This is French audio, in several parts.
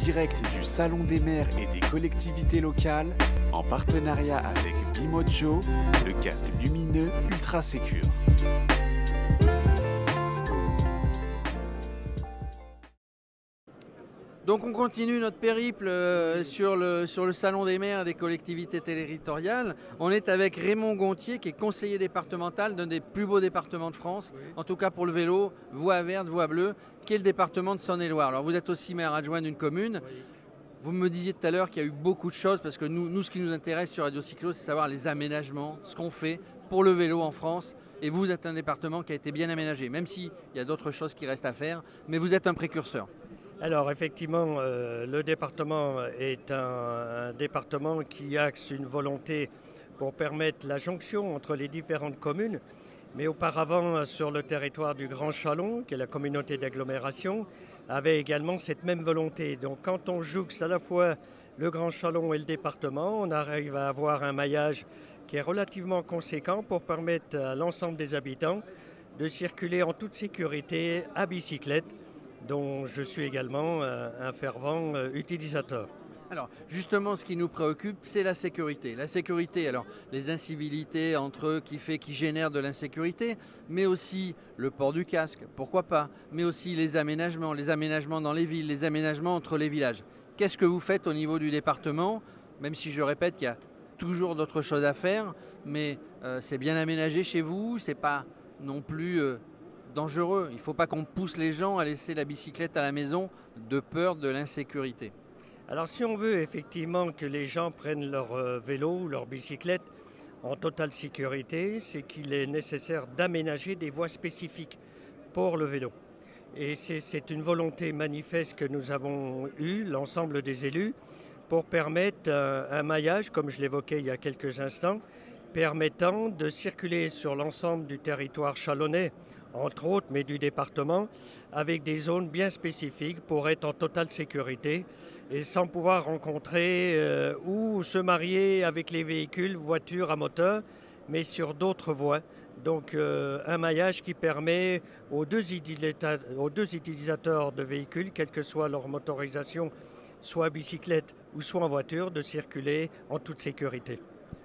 direct du Salon des maires et des collectivités locales, en partenariat avec Bimojo, le casque lumineux ultra sécure. Donc on continue notre périple sur le Salon des maires et des collectivités territoriales. On est avec Raymond Gontier qui est conseiller départemental d'un des plus beaux départements de France, en tout cas pour le vélo, voie verte, voie bleue, qui est le département de Saône-et-Loire. Alors vous êtes aussi maire adjoint d'une commune. Vous me disiez tout à l'heure qu'il y a eu beaucoup de choses, parce que nous ce qui nous intéresse sur Radio Cyclo, c'est savoir les aménagements, ce qu'on fait pour le vélo en France. Et vous êtes un département qui a été bien aménagé, même s'il y a d'autres choses qui restent à faire, mais vous êtes un précurseur. Alors effectivement, le département est un département qui axe une volonté pour permettre la jonction entre les différentes communes. Mais auparavant, sur le territoire du Grand Chalon, qui est la communauté d'agglomération, avait également cette même volonté. Donc quand on jouxte à la fois le Grand Chalon et le département, on arrive à avoir un maillage qui est relativement conséquent pour permettre à l'ensemble des habitants de circuler en toute sécurité à bicyclette, dont je suis également un fervent utilisateur. Alors justement, ce qui nous préoccupe, c'est la sécurité. La sécurité, alors les incivilités entre eux qui génèrent de l'insécurité, mais aussi le port du casque, pourquoi pas, mais aussi les aménagements dans les villes, les aménagements entre les villages. Qu'est-ce que vous faites au niveau du département? Même si je répète qu'il y a toujours d'autres choses à faire, mais c'est bien aménagé chez vous, c'est pas non plus dangereux. Il ne faut pas qu'on pousse les gens à laisser la bicyclette à la maison de peur de l'insécurité. Alors si on veut effectivement que les gens prennent leur vélo ou leur bicyclette en totale sécurité, c'est qu'il est nécessaire d'aménager des voies spécifiques pour le vélo. Et c'est une volonté manifeste que nous avons eue, l'ensemble des élus, pour permettre un maillage, comme je l'évoquais il y a quelques instants, permettant de circuler sur l'ensemble du territoire chalonnais, entre autres, mais du département, avec des zones bien spécifiques pour être en totale sécurité et sans pouvoir rencontrer ou se marier avec les véhicules, voitures à moteur, mais sur d'autres voies. Donc un maillage qui permet aux deux utilisateurs de véhicules, quelle que soit leur motorisation, soit à bicyclette ou soit en voiture, de circuler en toute sécurité.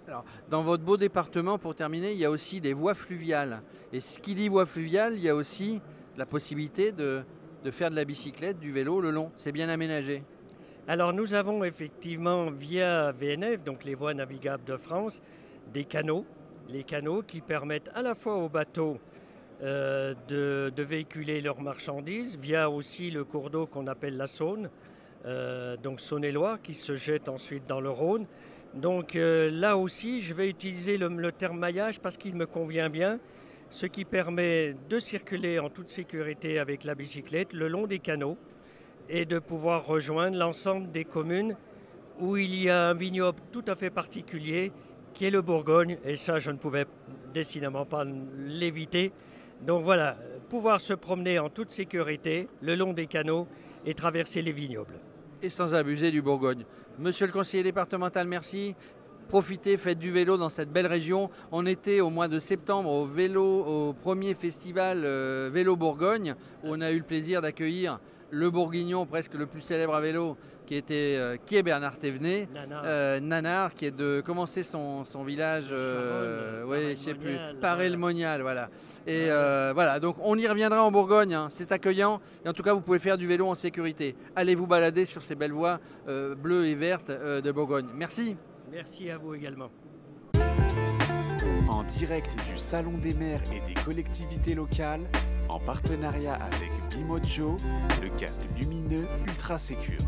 Alors, dans votre beau département, pour terminer, il y a aussi des voies fluviales. Et ce qui dit voie fluviale, il y a aussi la possibilité de faire de la bicyclette, du vélo le long. C'est bien aménagé. Alors nous avons effectivement via VNF, donc les voies navigables de France, des canaux. Les canaux qui permettent à la fois aux bateaux de véhiculer leurs marchandises, via aussi le cours d'eau qu'on appelle la Saône, donc Saône-et-Loire, qui se jette ensuite dans le Rhône. Donc là aussi, je vais utiliser le terme maillage parce qu'il me convient bien, ce qui permet de circuler en toute sécurité avec la bicyclette le long des canaux et de pouvoir rejoindre l'ensemble des communes où il y a un vignoble tout à fait particulier qui est le Bourgogne. Et ça, je ne pouvais décidément pas l'éviter. Donc voilà, pouvoir se promener en toute sécurité le long des canaux et traverser les vignobles. Et sans abuser du Bourgogne. Monsieur le conseiller départemental, merci. Profitez, faites du vélo dans cette belle région. On était au mois de septembre au premier festival Vélo Bourgogne, où on a eu le plaisir d'accueillir le Bourguignon, presque le plus célèbre à vélo, qui est Bernard Thévenet, Nanard, qui est de commencer son village, je sais plus, Paray-le-Monial, voilà. Et voilà, donc on y reviendra en Bourgogne, hein, c'est accueillant, et en tout cas vous pouvez faire du vélo en sécurité. Allez vous balader sur ces belles voies bleues et vertes de Bourgogne. Merci. Merci à vous également. En direct du Salon des maires et des collectivités locales, en partenariat avec Bimojo, le casque lumineux ultra sécure.